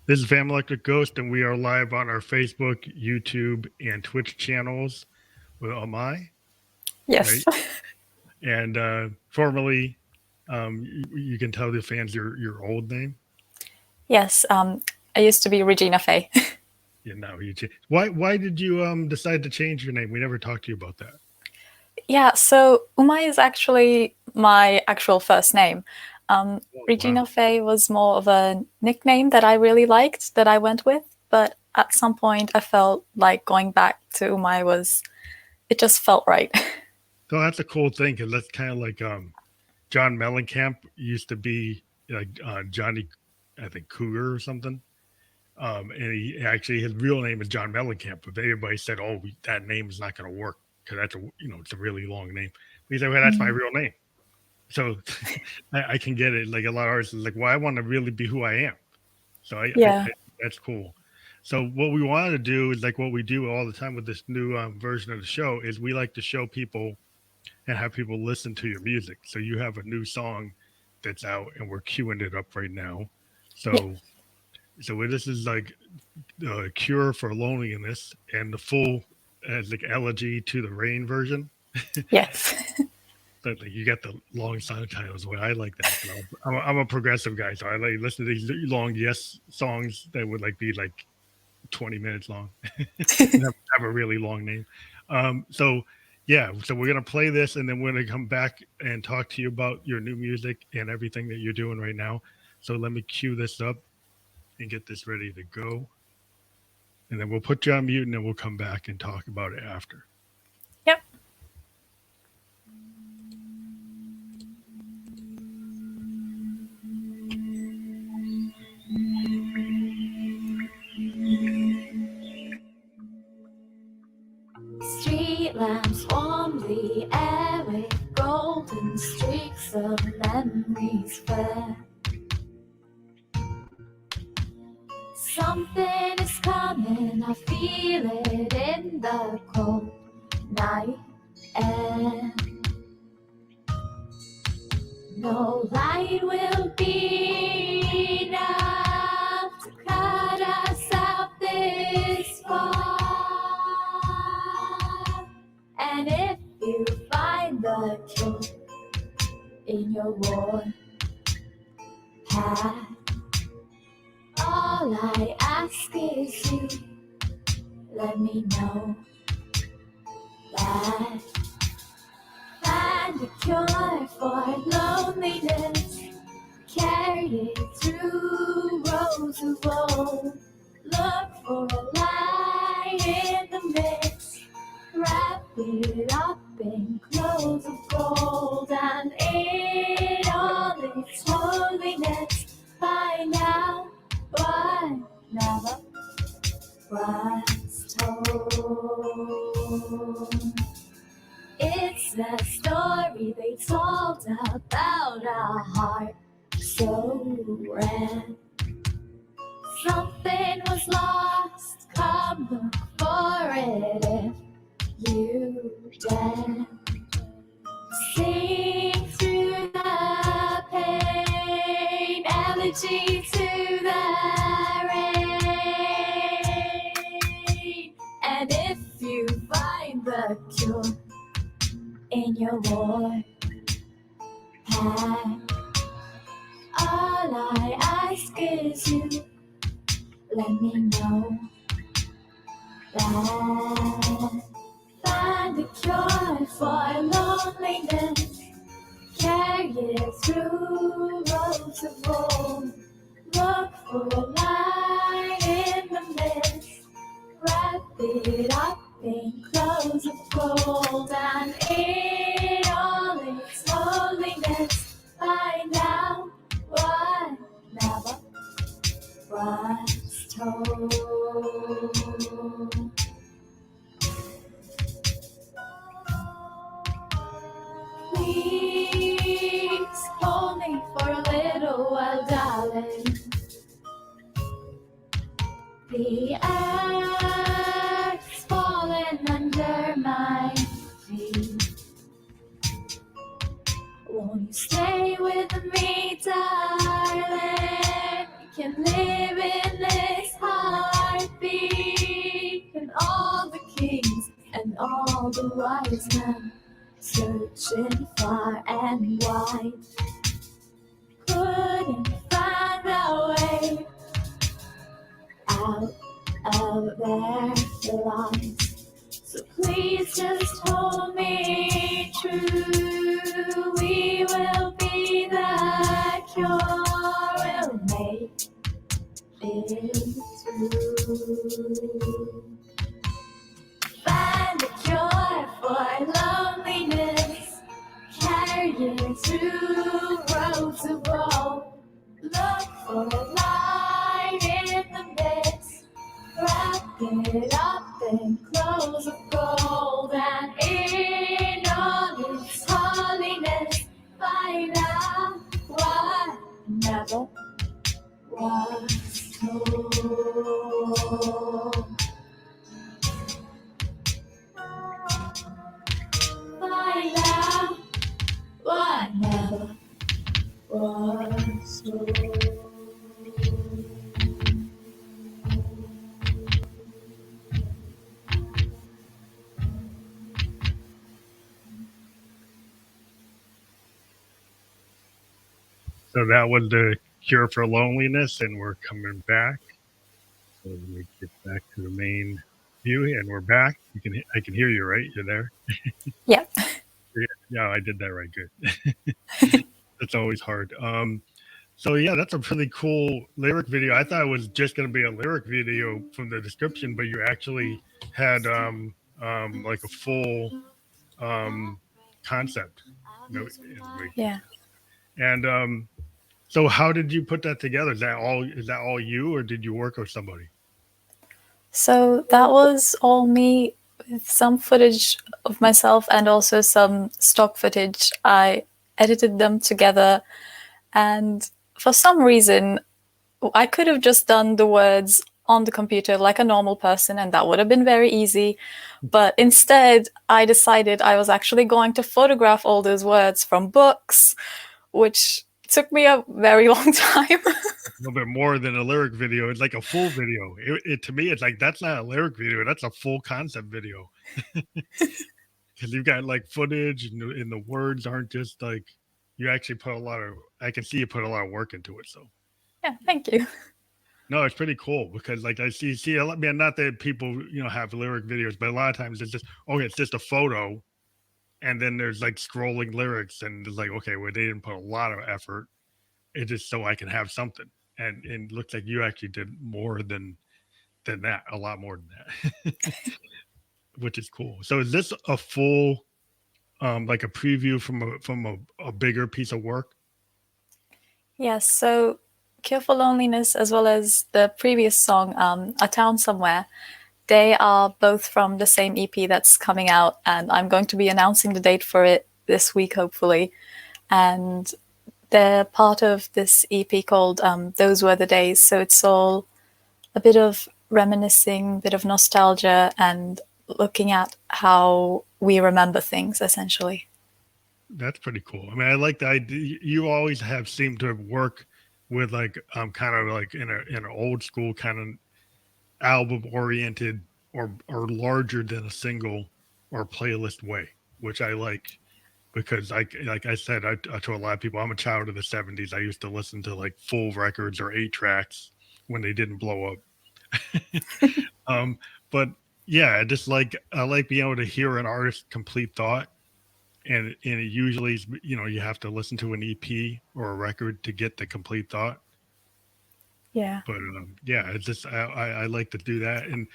This is Family Electric Ghost, and we are live on our Facebook, YouTube, and Twitch channels with Umay, Yes. right? And formerly, you can tell the fans your old name. Yes. I used to be Regina Faye. Yeah, now why did you decide to change your name? We never talked to you about that. Yeah, so Umay is actually my actual first name. Oh, Regina wow. Faye was more of a nickname that I really liked, that I went with. But at some point, I felt like going back to Umay it just felt right. So that's a cool thing because that's kind of like John Mellencamp used to be like Johnny, I think Cougar or something. And he actually his real name is John Mellencamp, but everybody said, "Oh, that name is not going to work because that's it's a really long name." But he said, "Well, that's my Mm. real name." So I can get it. Like a lot of artists, is like, well, I want to really be who I am. So Yeah. that's cool. So what we wanted to do is like what we do all the time with this new version of the show is we like to show people and have people listen to your music. So you have a new song that's out, and we're queuing it up right now. Yeah. So this is like the cure for loneliness and the full as like elegy to the rain version. Yes. But like you got the long song titles. Well, I like that. But I'm a progressive guy, so I like listen to these long yes songs that would like be like 20 minutes long and have a really long name. So yeah, so we're gonna play this, and then we're gonna come back and talk to you about your new music and everything that you're doing right now. So let me cue this up and get this ready to go, and then we'll put you on mute, and then we'll come back and talk about it after. Yep. Street lamps warm the air with golden streaks of memories flare. Something is coming, I feel it in the cold night air. No light will be enough to cut us out this far. And if you find the cure in your war path, all I ask is you let me know that. Find a cure for loneliness, carry it through roads of old. Look for a light in the mist, wrap it up in clothes of gold, and in all its holiness, find out what never was told. It's a story they told about a heart so rare. Something was lost, come look for it if you dare. Sing through the pain, elegy to the rain. And if you find the cure in your war path, all I ask is you let me know that. Find a cure for loneliness, carry it through roads of gold. Look for a light in the mist, wrap it up in clothes of gold, and in all its holiness, find out what never was told. Please hold me for a little while, darling. The earth's falling under my feet. Won't you stay with me, darling? We can live in it be? And all the kings and all the wise men, searching far and wide, couldn't find a way out of their lives. So please just hold me true. We will be the cure. We'll make it through. Find a cure for loneliness. Carry it through roads of gold. Look for a light in the mist. Wrap it up in clothes of gold, and in all its holiness, find out what never was told. Find out what never was told. So that was the cure for loneliness, and we're coming back. So let me get back to the main view, and we're back. I can hear you, right? You're there. Yeah. Yeah, I did that right. Good. That's always hard. So yeah, that's a really cool lyric video. I thought it was just going to be a lyric video from the description, but you actually had like a full concept. Yeah. And so how did you put that together? Is that all you, or did you work with somebody? So that was all me with some footage of myself and also some stock footage. I edited them together, and for some reason, I could have just done the words on the computer like a normal person, and that would have been very easy. But instead, I decided I was actually going to photograph all those words from books, which took me a very long time. A little bit more than a lyric video. It's like a full video. To me, it's like, that's not a lyric video. That's a full concept video. Because you've got like footage, and the words aren't just like, you actually put I can see you put a lot of work into it. So Yeah, thank you. no, it's pretty cool, because like I see a lot, man, not that people, have lyric videos, but a lot of times it's just, it's just a photo, and then there's like scrolling lyrics, and it's like, okay, well, they didn't put a lot of effort. It's just so I can have something. And it looks like you actually did more than that, a lot more than that, which is cool. So is this a full, like a preview from a bigger piece of work? Yes, so Cure for Loneliness, as well as the previous song, A Town Somewhere, they are both from the same EP that's coming out, and I'm going to be announcing the date for it this week, hopefully. And they're part of this EP called Those Were the Days, so it's all a bit of reminiscing, a bit of nostalgia, and looking at how we remember things, essentially. That's pretty cool. I mean, I like the idea. You always have seemed to work with like kind of like in an old school kind of album oriented, or larger than a single or playlist way, which I like, because like I said, I to a lot of people, I'm a child of the 70s. I used to listen to like full records or 8 tracks when they didn't blow up. But yeah, I like being able to hear an artist's complete thought. And it usually is, you have to listen to an EP or a record to get the complete thought. Yeah. But yeah, it's just I like to do that, and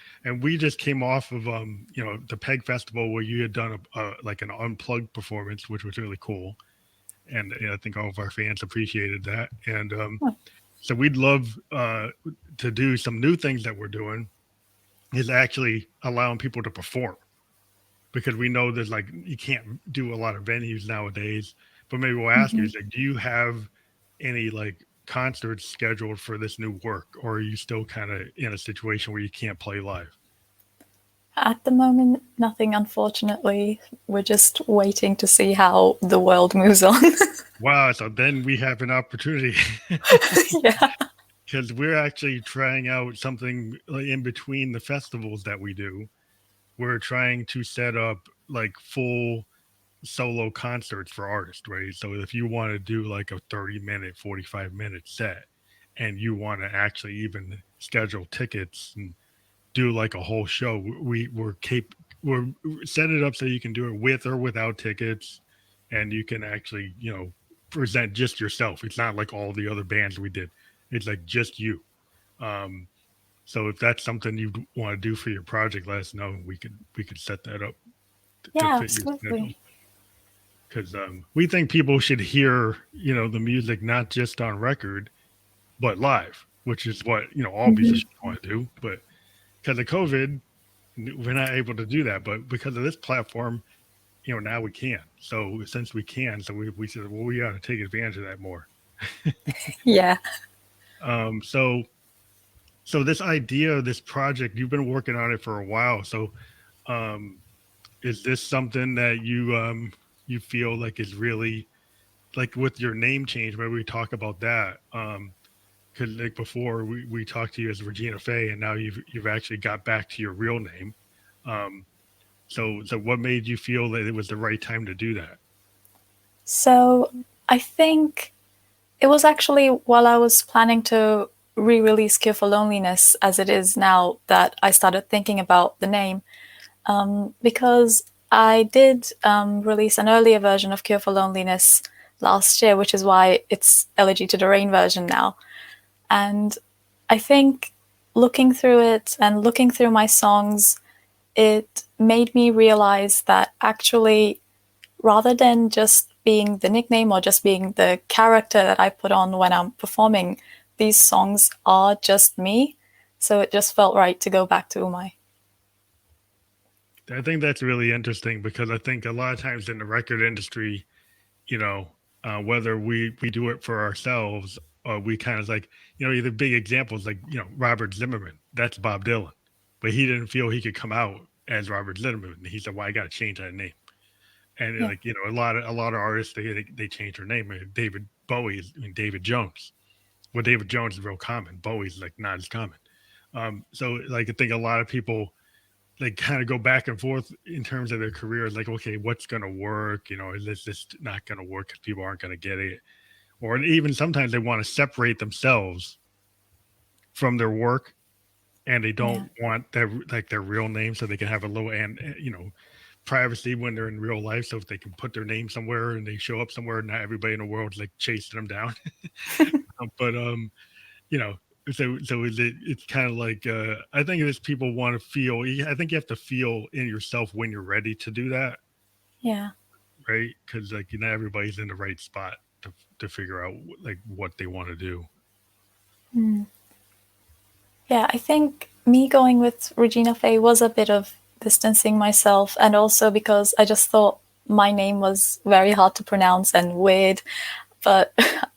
we just came off of the Peg Festival, where you had done like an unplugged performance, which was really cool, and I think all of our fans appreciated that. And so we'd love to do some new things that we're doing, is actually allowing people to perform, because we know there's like, you can't do a lot of venues nowadays. But maybe we'll ask you, do you have any like concerts scheduled for this new work, or are you still kind of in a situation where you can't play live? At the moment, nothing, unfortunately. We're just waiting to see how the world moves on. Wow, so then we have an opportunity. Yeah. because we're actually trying out something like in between the festivals that we do. We're trying to set up like full solo concerts for artists, right? So if you want to do like a 30-minute, 45-minute set and you want to actually even schedule tickets and do like a whole show, we're set it up so you can do it with or without tickets, and you can actually, present just yourself. It's not like all the other bands we did. It's like just you. Um, so if that's something you want to do for your project, let us know. We could set that up to Yeah, fit your schedule. absolutely. Because we think people should hear, the music not just on record, but live, which is what all Hmm. musicians want to do. But because of COVID, we're not able to do that. But because of this platform, now we can. So since we can, so we said, well, we got to take advantage of that more. Yeah. So this idea, this project, you've been working on it for a while. So um, is this something that you feel like is really like with your name change? Maybe we talk about that. Because like before we talked to you as Regina Faye, and now you've actually got back to your real name. Um, so what made you feel that it was the right time to do that? So I think it was actually while I was planning to re-release Cure for Loneliness as it is now that I started thinking about the name, because I did release an earlier version of Cure for Loneliness last year, which is why it's Elegy to the Rain version now. And I think looking through it and looking through my songs, it made me realize that actually, rather than just being the nickname or just being the character that I put on when I'm performing, these songs are just me. So it just felt right to go back to Umay. I think that's really interesting because I think a lot of times in the record industry, you know, whether we do it for ourselves or we kind of like, the big examples like, Robert Zimmerman, that's Bob Dylan, but he didn't feel he could come out as Robert Zimmerman. He said, well, I got to change that name. And Yeah. like, a lot of artists, they change their name. David Bowie David Jones. Well, David Jones is real common. Bowie's like not as common. So like, I think a lot of people like kind of go back and forth in terms of their careers. Like, okay, what's going to work? Is this just not going to work because people aren't going to get it? Or even sometimes they want to separate themselves from their work and they Yeah. don't want their real name so they can have a little privacy when they're in real life. So if they can put their name somewhere and they show up somewhere, not everybody in the world is like chasing them down. But you know, so it's kind of like I think it's people want to feel. I think you have to feel in yourself when you're ready to do that, Yeah. right? Because like not everybody's in the right spot to figure out like what they want to do. Mm. Yeah, I think me going with Regina Faye was a bit of distancing myself, and also because I just thought my name was very hard to pronounce and weird. But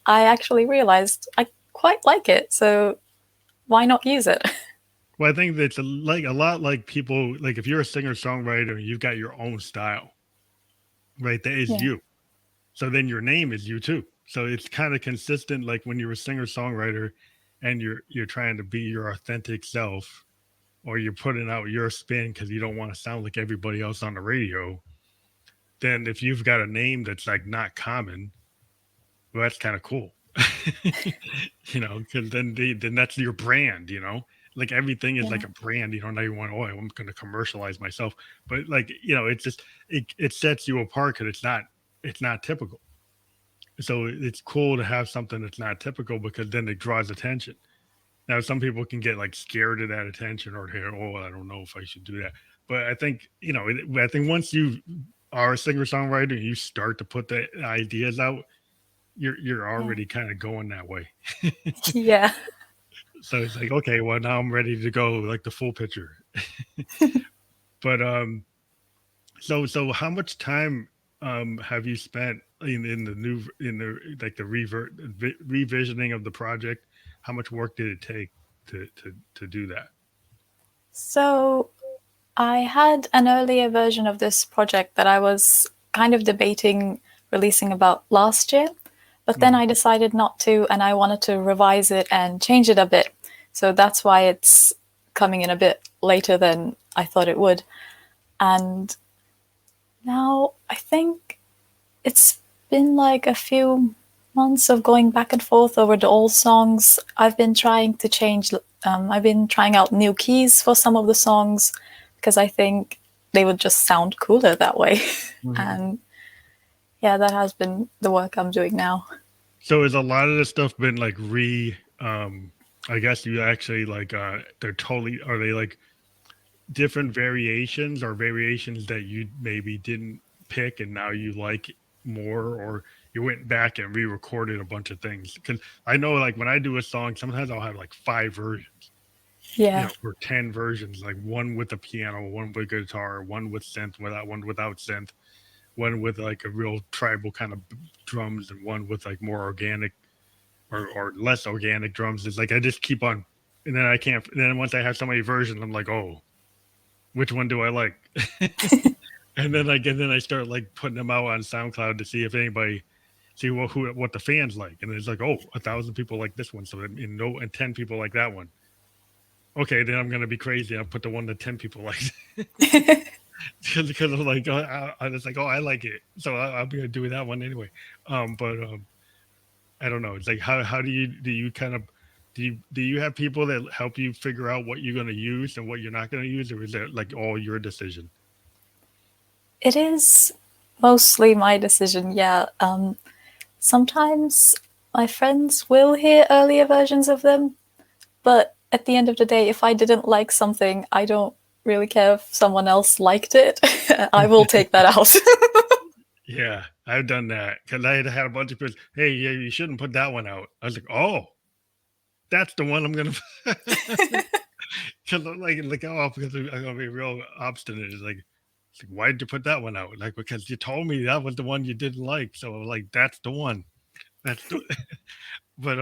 I actually realized I quite like it, so why not use it? Well, I think that's a lot like people like if you're a singer songwriter, you've got your own style, right? That is Yeah. you. So then your name is you too. So it's kind of consistent. Like when you're a singer songwriter, and you're trying to be your authentic self, or you're putting out your spin because you don't want to sound like everybody else on the radio. Then if you've got a name that's like not common, well, that's kind of cool. Because then that's your brand. Like everything is like Yeah. a brand. Now you want, oh, I'm going to commercialize myself, but like it's just it sets you apart because it's not typical. So it's cool to have something that's not typical because then it draws attention. Now, some people can get like scared of that attention or hear, oh, I don't know if I should do that. But I think, I think once you are a singer songwriter and you start to put the ideas out, you're Yeah. already kind of going that way. Yeah. So it's like, okay, well, now I'm ready to go like the full picture. But so how much time have you spent in the new in the like the revisioning of the project? How much work did it take to do that? So I had an earlier version of this project that I was kind of debating releasing about last year, But then I decided not to, and I wanted to revise it and change it a bit. So that's why it's coming in a bit later than I thought it would. And now I think it's been like a few months of going back and forth over the old songs. I've been trying to change, I've been trying out new keys for some of the songs because I think they would just sound cooler that way. And yeah, that has been the work I'm doing now. So is a lot of this stuff been like I guess you actually like they're totally, are they like different variations or variations that you maybe didn't pick and now you like more, or you went back and re-recorded a bunch of things? Because I know like when I do a song, sometimes I'll have like 5 versions, Yeah. or 10 versions, like one with the piano, one with guitar, one with synth, one without synth, one with like a real tribal kind of drums, and one with like more organic or less organic drums. It's like I just keep on, and then I can't. And then once I have so many versions, I'm like, oh, which one do I like? And then I start like putting them out on SoundCloud to see if anybody see what the fans like, and it's like, oh, 1,000 people like this one, so and 10 people like that one. Okay, then I'm gonna be crazy. I'll put the one that 10 people like. Because I'm like, I was like, oh, I like it, so I'll be gonna do that one anyway. But I don't know. It's like how do you kind of do you have people that help you figure out what you're gonna use and what you're not gonna use, or is that like all your decision? It is mostly my decision, yeah. Sometimes my friends will hear earlier versions of them, but at the end of the day, if I didn't like something, I don't really care if someone else liked it. I will take that out. Yeah, I've done that because I had a bunch of people. Hey, yeah, you shouldn't put that one out. I was like, oh, that's the one I'm gonna. Because like oh, because I'm gonna be real obstinate. It's like, why did you put that one out? Like, because you told me that was the one you didn't like. So like, that's the one. That's the. But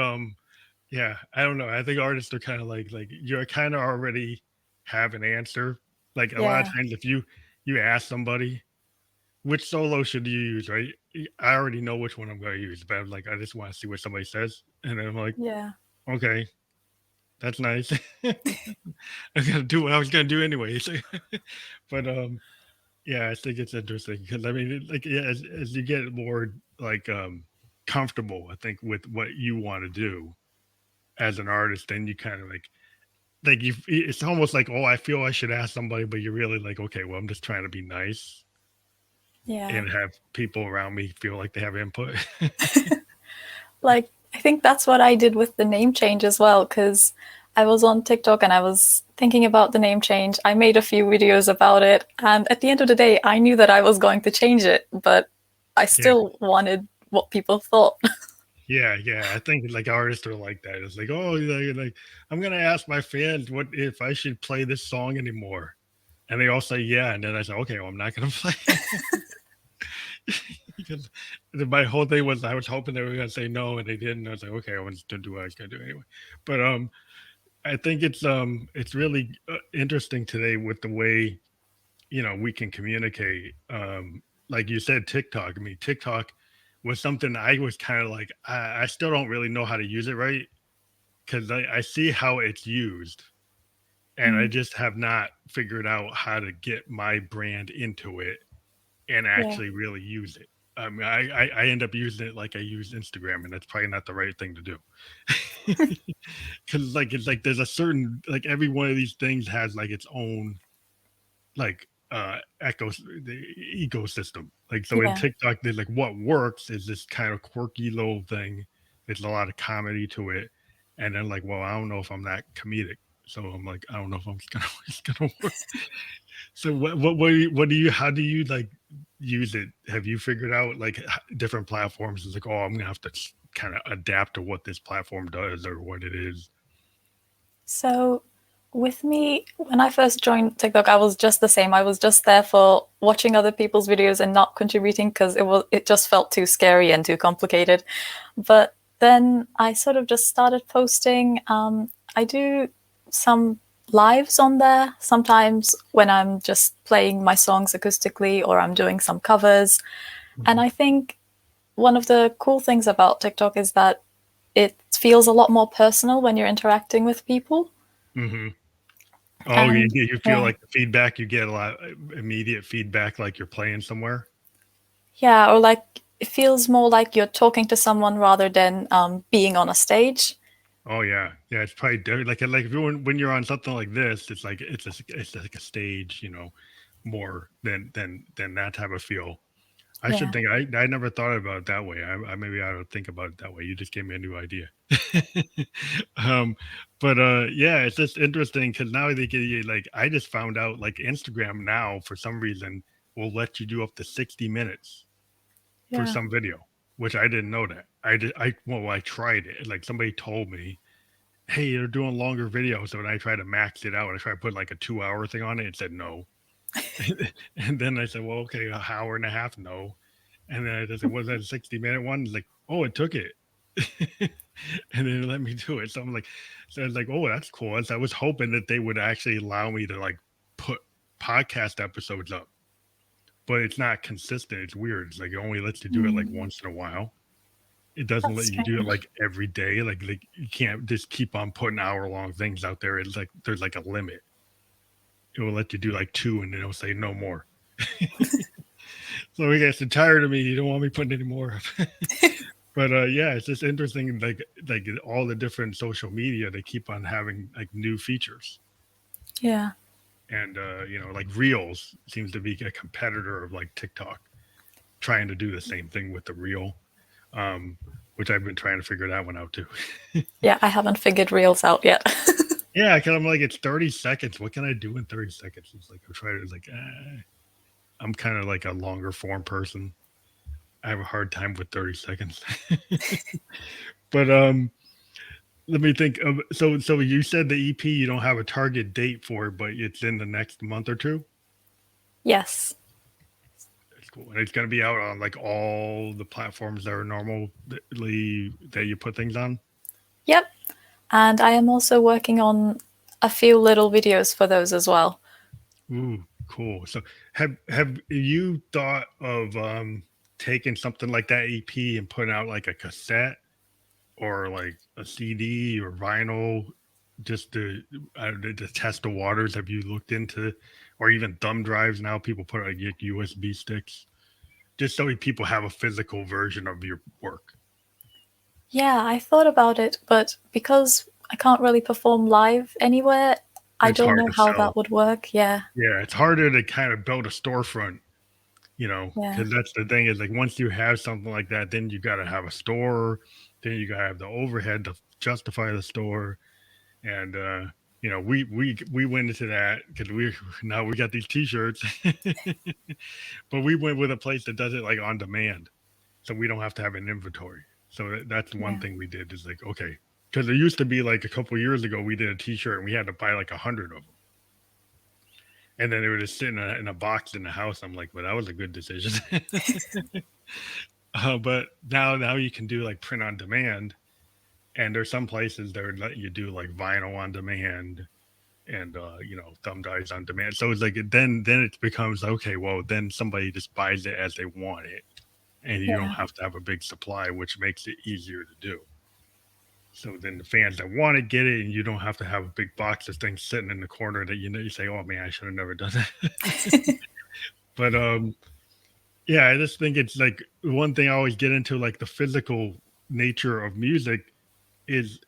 yeah, I don't know. I think artists are kind of like you're kind of already have an answer. Like a lot of Yeah. times, if you ask somebody which solo should you use, right? I already know which one I'm going to use, but I'm like, I just want to see what somebody says, and then I'm like, Yeah. okay, that's nice. I'm gonna do what I was gonna do anyways. But yeah, I think it's interesting because I mean, like, yeah, as you get more like comfortable, I think with what you want to do as an artist, then you kind of like you. It's almost like, oh, I feel I should ask somebody, but you're really like, okay, well, I'm just trying to be nice Yeah. and have people around me feel like they have input. Like, I think that's what I did with the name change as well, because I was on TikTok and I was thinking about the name change. I made a few videos about it, and at the end of the day, I knew that I was going to change it, but I still wanted what people thought. Yeah, I think like artists are like that. It's like, oh, like I'm gonna ask my fans what if I should play this song anymore, and they all say yeah, and then I say, okay, well, I'm not gonna play. Because my whole thing was I was hoping they were gonna say no, and they didn't. I was like, okay, I was gonna do what I was gonna do anyway. But I think it's really interesting today with the way we can communicate. Like you said, TikTok. I mean, TikTok was something I was kind of like I still don't really know how to use it right, because I see how it's used, and I just have not figured out how to get my brand into it and actually really use it. I mean, I end up using it like I use Instagram, and that's probably not the right thing to do. Because like it's like there's a certain, like, every one of these things has like its own like the ecosystem. Like, so in Yeah. TikTok, there's like what works is this kind of quirky little thing. There's a lot of comedy to it, and then like, well, I don't know if I'm that comedic, so I'm like, I don't know if I'm gonna it's gonna work. So what do you how do you like use it? Have you figured out like different platforms? It's like, oh, I'm gonna have to kind of adapt to what this platform does or what it is. So with me, when I first joined TikTok, I was just the same. I was just there for watching other people's videos and not contributing because it just felt too scary and too complicated. But then I sort of just started posting. I do some lives on there sometimes when I'm just playing my songs acoustically or I'm doing some covers. And I think one of the cool things about TikTok is that it feels a lot more personal when you're interacting with people. Hmm. Oh, And you feel yeah, like the feedback, you get a lot immediate feedback, like you're playing somewhere. yeah, or like it feels more like you're talking to someone rather than being on a stage. Oh yeah, yeah. It's probably like if you're when you're on something like this, it's like it's like a stage, more than that type of feel. I should Yeah, think I never thought about it that way. I maybe I don't think about it that way. You just gave me a new idea. um, but yeah, it's just interesting because now they get you like I just found out like Instagram now for some reason will let you do up to 60 minutes for yeah. some video, which I didn't know that. I tried it. Like somebody told me, hey, you're doing longer videos. So when I tried to max it out, I tried to put like a 2 hour thing on it. It said no. And then I said, well, okay, an hour and a half, no. And then I just said, was that a 60-minute one? It's like, oh, it took it. And then it let me do it. So I'm like, so I was like, oh, that's cool. So I was hoping that they would actually allow me to like put podcast episodes up, but it's not consistent. It's weird. It's like it only lets you do it like Mm, once in a while. It doesn't that's let you do it strange. like every day. Like you can't just keep on putting hour-long things out there. It's like there's like a limit. It will let you do like two, and then it'll say no more. So he gets tired of me. You don't want me putting any more up. But yeah, it's just interesting. Like all the different social media, they keep on having like new features, Yeah, and like Reels seems to be a competitor of like TikTok, trying to do the same thing with the Reel, um, which I've been trying to figure that one out too. yeah. I haven't figured reels out yet. Yeah, because I'm like, it's 30 seconds. What can I do in 30 seconds? It's like I'm trying to like, I'm kind of like a longer form person. I have a hard time with 30 seconds. But let me think of so you said the EP you don't have a target date for it, but it's in the next month or two. Yes. That's cool. And it's gonna be out on like all the platforms that are normally that you put things on. Yep. And I am also working on a few little videos for those as well. Ooh, cool. So have you thought of taking something like that EP and putting out like a cassette or like a CD or vinyl just to test the waters? Have you looked into, or even thumb drives now? People put like USB sticks just so people have a physical version of your work. Yeah, I thought about it, but because I can't really perform live anywhere, I It's don't hard know to how sell. that would work. Yeah, Yeah, it's harder to kind of build a storefront, yeah, because that's the thing is like once you have something like that, then you got to have a store, then you got to have the overhead to justify the store, and we went into that because we now we got these T-shirts, but we went with a place that does it like on demand, so we don't have to have an inventory. So that's one yeah, thing we did is like okay, because there used to be like a couple years ago we did a T-shirt and we had to buy like 100 of them, and then they were just sitting in a box in the house. I'm like, well, that was a good decision. But now you can do like print on demand, and there's some places that would let you do like vinyl on demand and thumb drives on demand. So it's like then it becomes okay. Well, then somebody just buys it as they want it, and you don't yeah, have to have a big supply, which makes it easier to do. So then the fans that want to get it, and you don't have to have a big box of things sitting in the corner that you say, "Oh man, I should have never done that." But yeah, I just think it's like one thing I always get into, like the physical nature of music is,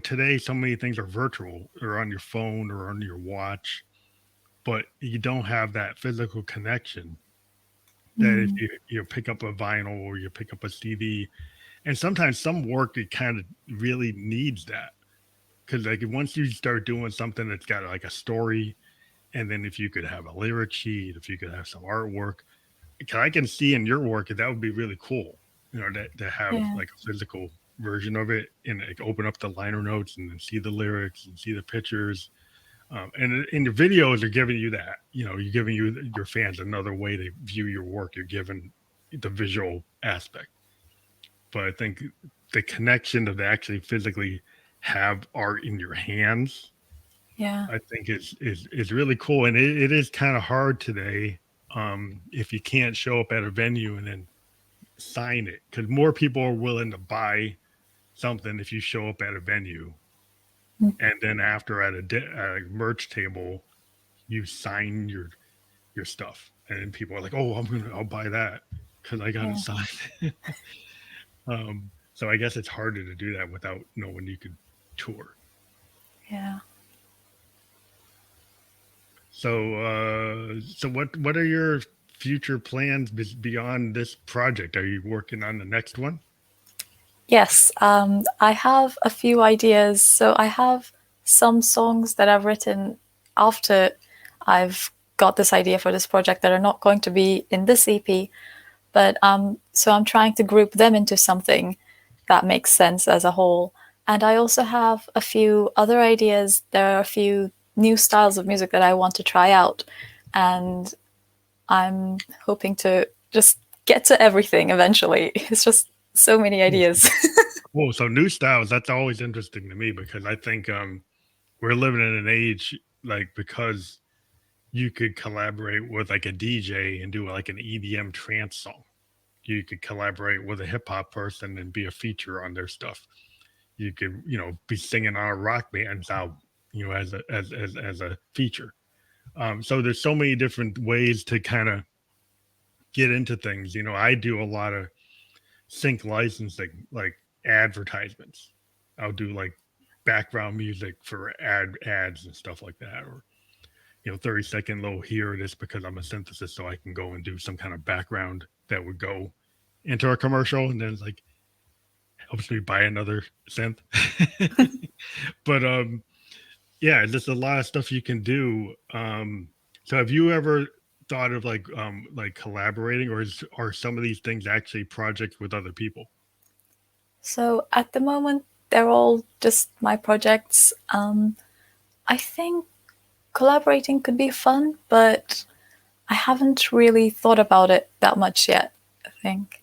today so many things are virtual or on your phone or on your watch, but you don't have that physical connection that if mm, you pick up a vinyl or you pick up a CD, and sometimes some work it kind of really needs that because like once you start doing something that's got like a story, and then if you could have a lyric sheet, if you could have some artwork, I can see in your work that would be really cool. That to have yeah, like a physical version of it and like open up the liner notes and then see the lyrics and see the pictures. And in the videos, are giving you that. You're giving your fans another way to view your work. You're giving the visual aspect, but I think the connection to actually physically have art in your hands, yeah, I think is really cool, and it is kind of hard today if you can't show up at a venue and then sign it because more people are willing to buy something if you show up at a venue, and then after at a merch table, you sign your stuff, and then people are like, "Oh, I'll buy that because I got it Yeah. signed." So I guess it's harder to do that without knowing you could tour. Yeah. So what are your future plans beyond this project? Are you working on the next one? Yes, I have a few ideas. So I have some songs that I've written after I've got this idea for this project that are not going to be in this EP, but so I'm trying to group them into something that makes sense as a whole. And I also have a few other ideas. There are a few new styles of music that I want to try out, and I'm hoping to just get to everything eventually. It's just so many ideas. Well, so new styles, that's always interesting to me because I think we're living in an age like because you could collaborate with like a DJ and do like an EDM trance song. You could collaborate with a hip hop person and be a feature on their stuff. You could, be singing on a rock band's album, as a feature. So there's so many different ways to kind of get into things. I do a lot of sync licensing, like advertisements. I'll do like background music for ads and stuff like that, or 30-second little here it is because I'm a synthesis, so I can go and do some kind of background that would go into a commercial, and then it's like helps me buy another synth. But yeah, there's a lot of stuff you can do. So have you ever thought of like collaborating, or are some of these things actually projects with other people? So at the moment, they're all just my projects. I think collaborating could be fun, but I haven't really thought about it that much yet, I think.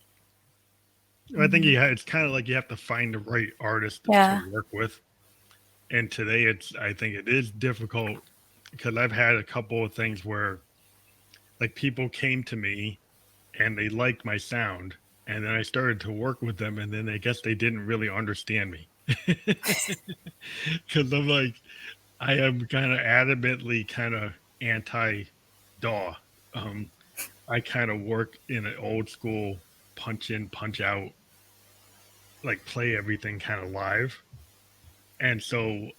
I think it's kind of like you have to find the right artist Yeah. to work with. And today I think it is difficult because I've had a couple of things where like people came to me and they liked my sound, and then I started to work with them, and then I guess they didn't really understand me. Because I'm like, I am kind of adamantly kind of anti DAW. I kind of work in an old school punch in, punch out, like play everything kind of live. And so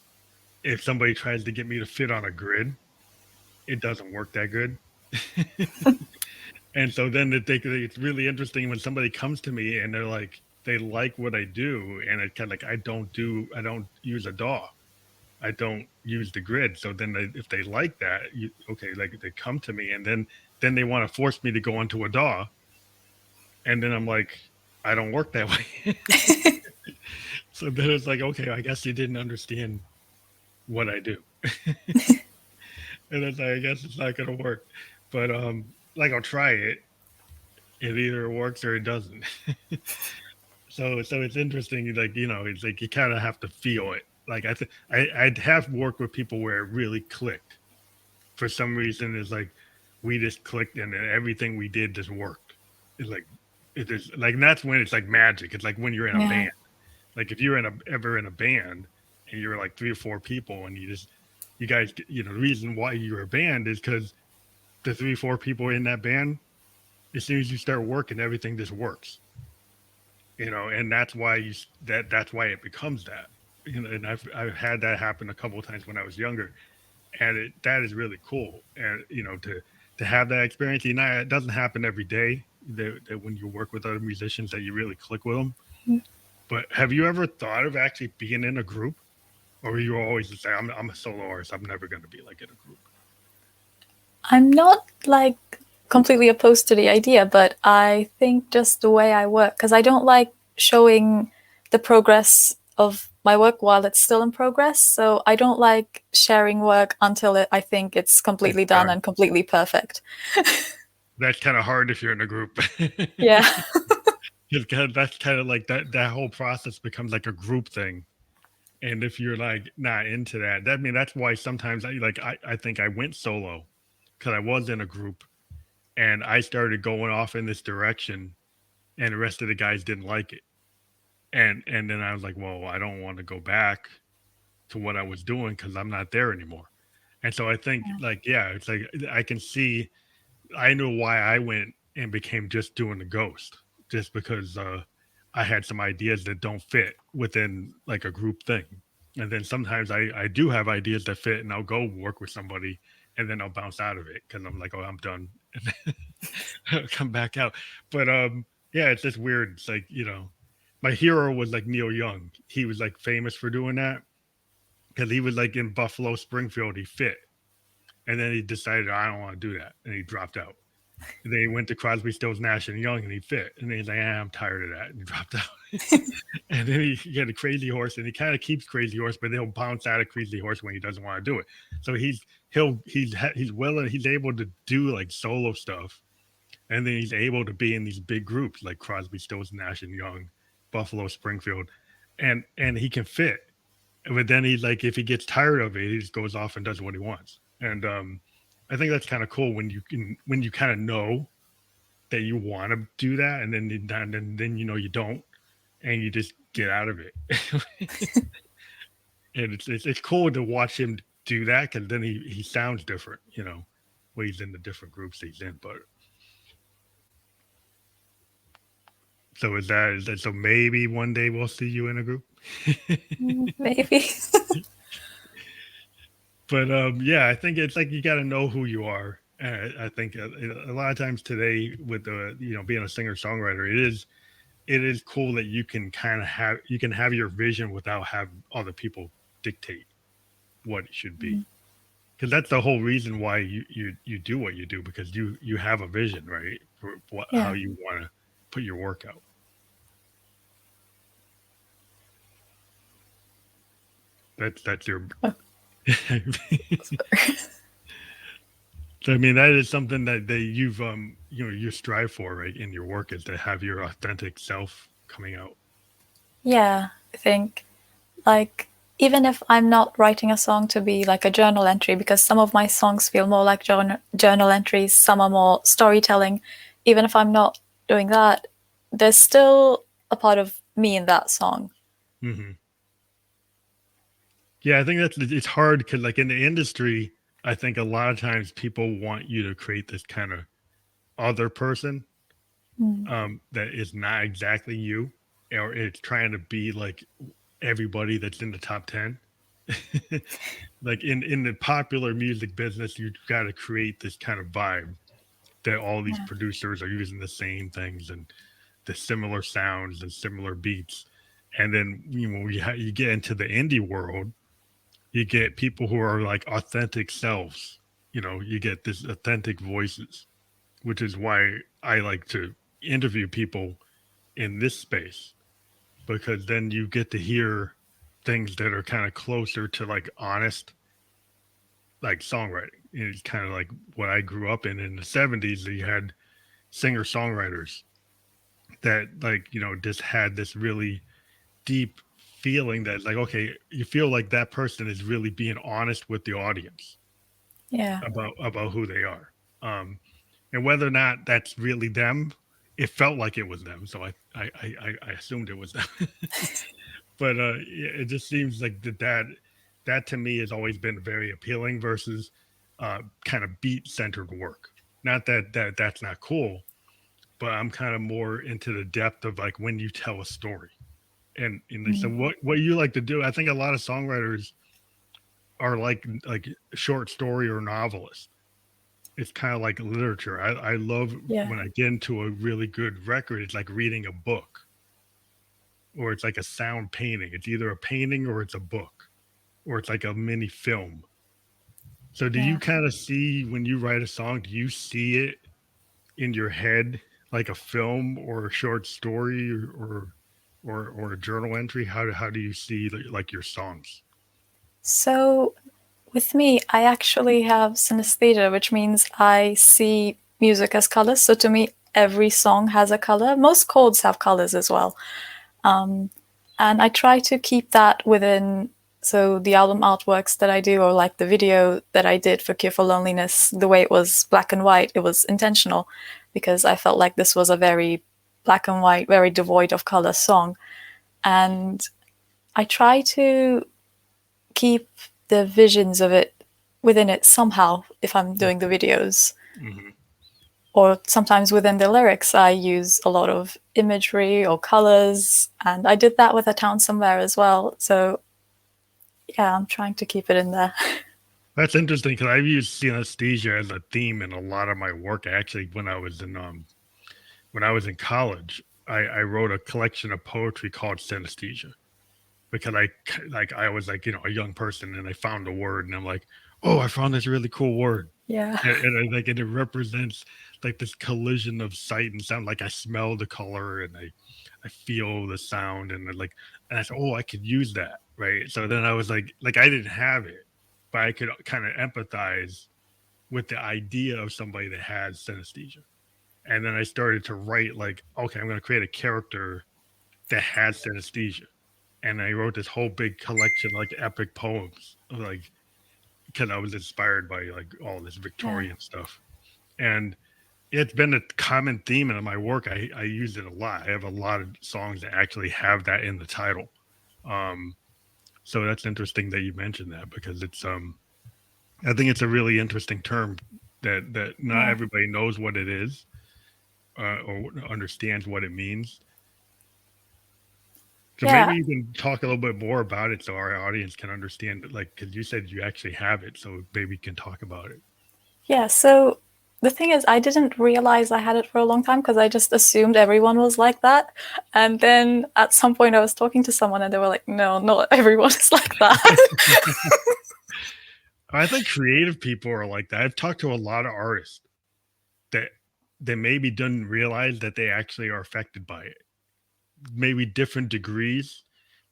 if somebody tries to get me to fit on a grid, it doesn't work that good. And so then it's really interesting when somebody comes to me and they're like, they like what I do. And it's kind of like, I don't use a DAW. I don't use the grid. So then if they like that, okay, like they come to me and then they want to force me to go onto a DAW. And then I'm like, I don't work that way. So then it's like, okay, I guess you didn't understand what I do. And it's like, I guess it's not gonna work. But like I'll try it. It either works or it doesn't. So it's interesting, like, it's like you kind of have to feel it. Like I'd have worked with people where it really clicked. For some reason, it's like we just clicked and then everything we did just worked. It's like it is like, and that's when it's like magic. It's like when you're in a Yeah. band. Like if you're ever in a band and you're like 3 or 4 people and you guys, the reason why you're a band is because the 3 or 4 people in that band, as soon as you start working, everything just works. And that's why that's why it becomes that. And I've had that happen a couple of times when I was younger, and that is really cool. And to have that experience, it doesn't happen every day. That when you work with other musicians, that you really click with them. But have you ever thought of actually being in a group, or you always just say, I'm a solo artist, I'm never going to be like in a group? I'm not like completely opposed to the idea, but I think just the way I work, because I don't like showing the progress of my work while it's still in progress. So I don't like sharing work until I think it's completely done and completely perfect. That's kind of hard if you're in a group. Yeah. That's kind of like that whole process becomes like a group thing. And if you're like not into that, that's why sometimes I think I went solo because I was in a group and I started going off in this direction and the rest of the guys didn't like it. And then I was like, well, I don't want to go back to what I was doing because I'm not there anymore. And so I think Yeah. like, yeah, it's like I can see I knew why I went and became just doing the ghost, just because I had some ideas that don't fit within like a group thing. And then sometimes I do have ideas that fit and I'll go work with somebody and then I'll bounce out of it because I'm like, oh, I'm done. And then come back out. But yeah, it's just weird. It's like, my hero was like Neil Young. He was like famous for doing that because he was like in Buffalo, Springfield, he fit. And then he decided, I don't want to do that. And he dropped out. And then he went to Crosby, Stills, Nash and Young, and he fit. And then he's like, I'm tired of that, and he dropped out. And then he had a Crazy Horse, and he kind of keeps Crazy Horse, but he'll bounce out of Crazy Horse when he doesn't want to do it. So he's willing, he's able to do like solo stuff, and then he's able to be in these big groups like Crosby, Stills, Nash and Young, Buffalo, Springfield, and he can fit. But then he's like, if he gets tired of it, he just goes off and does what he wants. And I think that's kind of cool when you kind of know that you want to do that, and then you don't, and you just get out of it. And it's cool to watch him do that because then he sounds different, when he's in the different groups he's in. But so is that so? Maybe one day we'll see you in a group. Maybe. But yeah, I think it's like you got to know who you are. I think a lot of times today, with the being a singer songwriter, it is cool that you can kind of have your vision without having other people dictate what it should be. Because that's the whole reason why you do what you do, because you have a vision, right, for how Yeah. you want to put your work out. That's your. So I mean, that is something that you've you strive for, right, in your work, is to have your authentic self coming out. Yeah, I think like even if I'm not writing a song to be like a journal entry, because some of my songs feel more like journal entries, some are more storytelling. Even if I'm not doing that, there's still a part of me in that song. Hmm. Yeah, I think it's hard because like in the industry, I think a lot of times people want you to create this kind of other person that is not exactly you, or it's trying to be like everybody that's in the top 10. Like in the popular music business, you've got to create this kind of vibe that all these Yeah. producers are using the same things and the similar sounds and similar beats. And then you get into the indie world, you get people who are like authentic selves. You get this authentic voices, which is why I like to interview people in this space, because then you get to hear things that are kind of closer to like honest, like songwriting. It's kind of like what I grew up in the 70s. You had singer songwriters that like, just had this really deep feeling that like, okay, you feel like that person is really being honest with the audience Yeah. about who they are. And whether or not that's really them, it felt like it was them. So I assumed it was them. But it just seems like that to me has always been very appealing versus kind of beat centered work. Not that's not cool, but I'm kind of more into the depth of like when you tell a story. And so what you like to do, I think a lot of songwriters are like short story or novelists. It's kind of like literature. I love Yeah. when I get into a really good record, it's like reading a book, or it's like a sound painting. It's either a painting or it's a book, or it's like a mini film. So do you Yeah. kind of see when you write a song, do you see it in your head like a film or a short story or a journal entry? How do you see like your songs? So with me, I actually have synesthesia, which means I see music as colors. So to me, every song has a color. Most chords have colors as well. And I try to keep that within. So the album artworks that I do, or like the video that I did for Cure for Loneliness, the way it was black and white, it was intentional because I felt like this was a very black and white, very devoid of color song. And I try to keep the visions of it within it somehow if I'm doing the videos. Mm-hmm. Or sometimes within the lyrics, I use a lot of imagery or colors. And I did that with A Town Somewhere as well. So, yeah, I'm trying to keep it in there. That's interesting because I've used synesthesia as a theme in a lot of my work. Actually, when I was in college, I wrote a collection of poetry called synesthesia because I was like a young person and I found a word and I'm like, oh, I found this really cool word. Yeah. And it represents like this collision of sight and sound. Like I smell the color and I feel the sound and and I said, oh, I could use that, right? So then I was like I didn't have it, but I could kind of empathize with the idea of somebody that has synesthesia. And then I started to write like, okay, I'm going to create a character that has synesthesia, and I wrote this whole big collection like epic poems, like because I was inspired by like all this Yeah. Victorian stuff. And it's been a common theme in my work. I use it a lot. I have a lot of songs that actually have that in the title. Um, so that's interesting that you mentioned that because it's I think it's a really interesting term that not Yeah. everybody knows what it is or understands what it means. So maybe Yeah. you can talk a little bit more about it so our audience can understand it. Like, because you said you actually have it, so maybe you can talk about it. Yeah. So the thing is, I didn't realize I had it for a long time because I just assumed everyone was like that. And then at some point, I was talking to someone and they were like, no, not everyone is like that. I think creative people are like that. I've talked to a lot of artists that maybe didn't realize that they actually are affected by it. Maybe different degrees.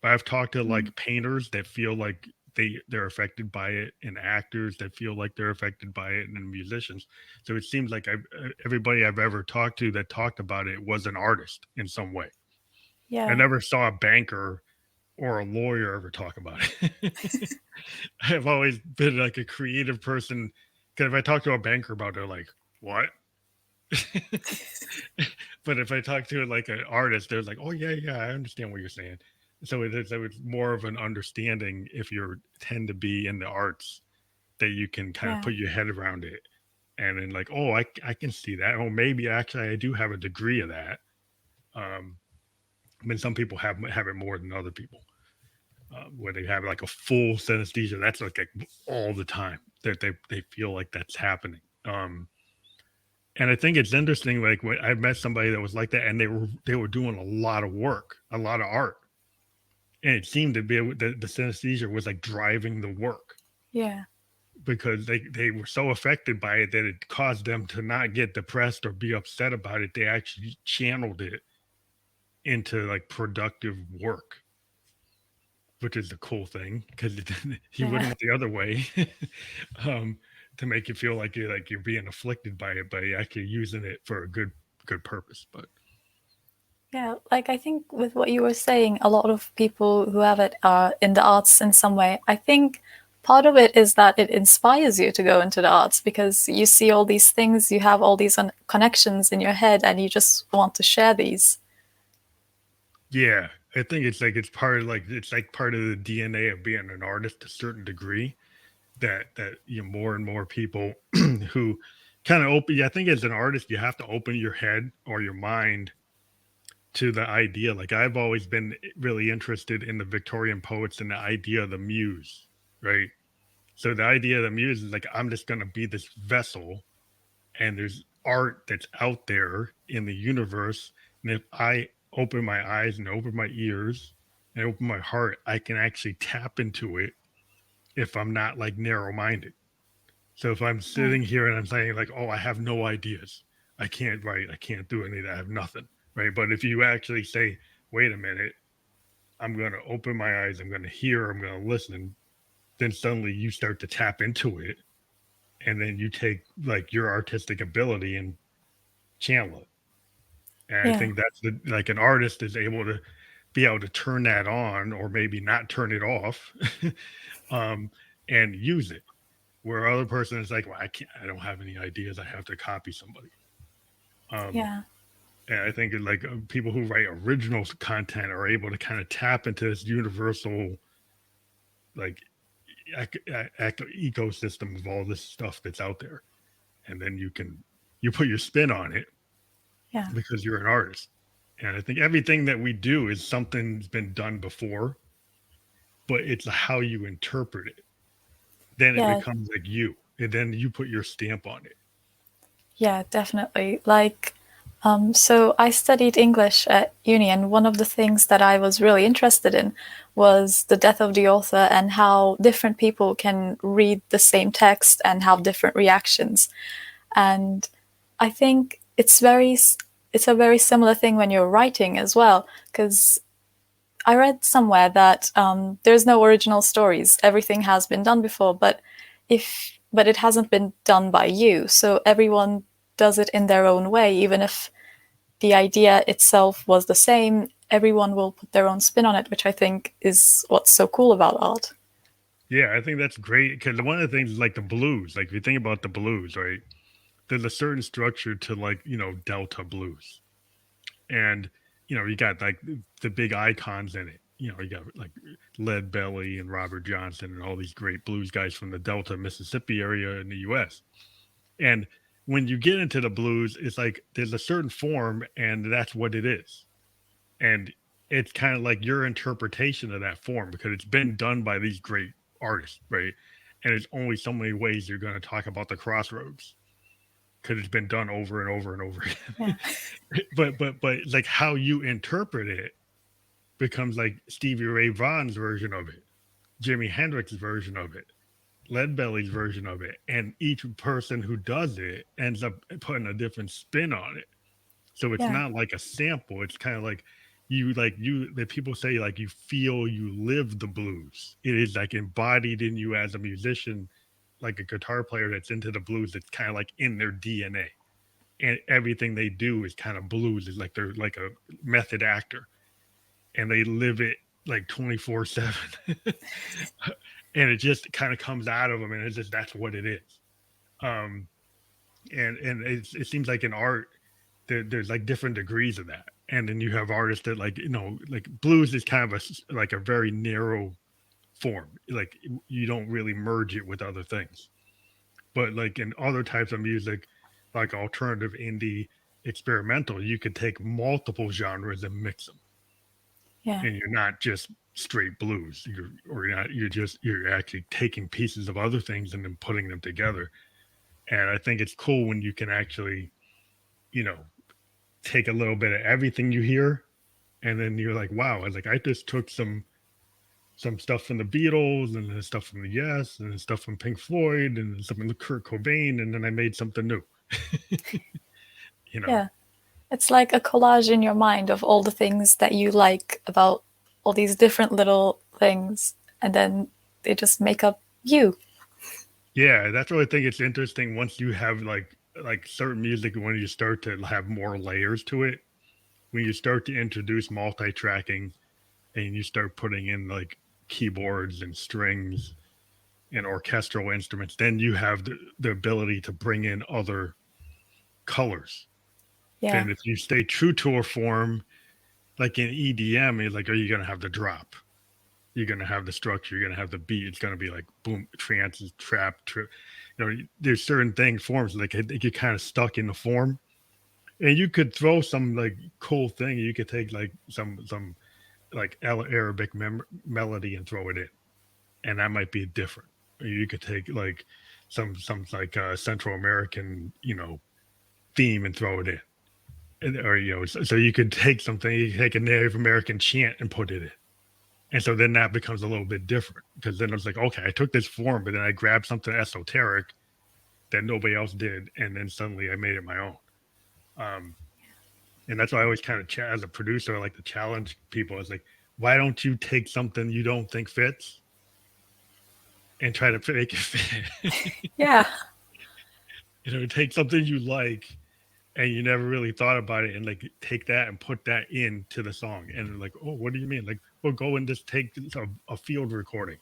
But I've talked to Mm, like painters that feel like they're affected by it, and actors that feel like they're affected by it, and musicians. So it seems like everybody I've ever talked to that talked about it was an artist in some way. I yeah. never saw a banker or a lawyer ever talk about it. I've always been like a creative person because if I talk to a banker about it, they're like, "What?" But if I talk to like an artist, they're like, "Oh yeah, yeah, I understand what you're saying." So it's more of an understanding if you tend to be in the arts that you can kind of Yeah. put your head around it, and then like, "Oh, I can see that. Oh, maybe actually I do have a degree of that." Um, I mean, some people have it more than other people. Where they have like a full synesthesia. That's like all the time that they feel like that's happening. And I think it's interesting. Like when I met somebody that was like that, and they were doing a lot of work, a lot of art, and it seemed to be the synesthesia was like driving the work Yeah. because they were so affected by it that it caused them to not get depressed or be upset about it. They actually channeled it into like productive work, which is the cool thing because he Yeah. wouldn't the other way, um, to make you feel like you're being afflicted by it, but you're actually using it for a good purpose. But Yeah, like I think with what you were saying, a lot of people who have it are in the arts in some way. I think part of it is that it inspires you to go into the arts because you see all these things, you have all these connections in your head, and you just want to share these. yeah, I think it's like part of the DNA of being an artist to a certain degree that more and more people who kind of open. I think as an artist, you have to open your head or your mind to the idea. Like I've always been really interested in the Victorian poets and the idea of the muse, right? So the idea of the muse is like I'm just going to be this vessel, and there's art that's out there in the universe, and if I open my eyes and open my ears and open my heart, I can actually tap into it if I'm not like narrow minded. So if I'm Yeah, sitting here and I'm saying like, oh, I have no ideas, I can't write, I can't do any of that, I have nothing, right? But if you actually say, wait a minute, I'm going to open my eyes, I'm going to hear, I'm going to listen, then suddenly you start to tap into it, and then you take like your artistic ability and channel it. And I yeah, think that's like an artist is able to be able to turn that on or maybe not turn it off, um, and use it. Where other person is like, well, I don't have any ideas. I have to copy somebody. Um, yeah. And I think like people who write original content are able to kind of tap into this universal like ecosystem of all this stuff that's out there, and then you put your spin on it Yeah. because you're an artist. And I think everything that we do is something's been done before, but it's how you interpret it. Then it Yeah. becomes like you, and then you put your stamp on it. Yeah, definitely. Like, so I studied English at uni, and one of the things that I was really interested in was the death of the author and how different people can read the same text and have different reactions. And I think it's a very similar thing when you're writing as well, because I read somewhere that there's no original stories. Everything has been done before, but it hasn't been done by you. So everyone does it in their own way, even if the idea itself was the same. Everyone will put their own spin on it, which I think is what's so cool about art. Yeah, I think that's great because one of the things is like the blues. Like if you think about the blues, right? There's a certain structure to like Delta blues, and you got like the big icons in it. You got like Lead Belly and Robert Johnson and all these great blues guys from the Delta, Mississippi area in the U.S. And when you get into the blues, it's like there's a certain form, and that's what it is. And it's kind of like your interpretation of that form because it's been done by these great artists, right? And there's only so many ways you're going to talk about the crossroads because it's been done over and over and over again. Yeah. but like how you interpret it becomes like Stevie Ray Vaughan's version of it, Jimi Hendrix's version of it, Leadbelly's version of it, and each person who does it ends up putting a different spin on it. So it's Yeah. not like a sample. It's kind of like you that people say like you feel you live the blues. It is like embodied in you as a musician, like a guitar player that's into the blues. It's kind of like in their DNA, and everything they do is kind of blues. Is like they're like a method actor, and they live it like 24/7, and it just kind of comes out of them, and it's just that's what it is. Um, and it seems like in art there's like different degrees of that, and then you have artists that like like blues is kind of like a very narrow form, like you don't really merge it with other things. But like in other types of music, like alternative, indie, experimental, you could take multiple genres and mix them, Yeah. and you're not just straight blues. You're actually taking pieces of other things and then putting them together. And I think it's cool when you can actually you know take a little bit of everything you hear, and then you're like, wow, I was like, I just took some stuff from the Beatles and then stuff from the Yes and then stuff from Pink Floyd and then something from Kurt Cobain, and then I made something new. you know Yeah. It's like a collage in your mind of all the things that you like about all these different little things, and then they just make up you. yeah, that's what I think. It's interesting once you have like certain music, when you start to have more layers to it, when you start to introduce multi-tracking and you start putting in like keyboards and strings and orchestral instruments, then you have the ability to bring in other colors. Yeah. Then if you stay true to a form, like in EDM, it's like, are you going to have the drop? You're going to have the structure. You're going to have the beat. It's going to be like boom, trance, trap. There's certain things, forms like they get kind of stuck in the form, and you could throw some like cool thing. You could take like some like Arabic melody and throw it in, and that might be different. You could take like some like Central American theme and throw it in, or so you could take something, you could take a Native American chant and put it in, and so then that becomes a little bit different because then it's like, okay, I took this form, but then I grabbed something esoteric that nobody else did, and then suddenly I made it my own. Um, and that's why I always kind of as a producer, I like to challenge people. It's like, why don't you take something you don't think fits and try to make it fit? Yeah. Take something you like and you never really thought about it, and like take that and put that into the song, and like, oh, what do you mean? Like, we'll go and just take a field recording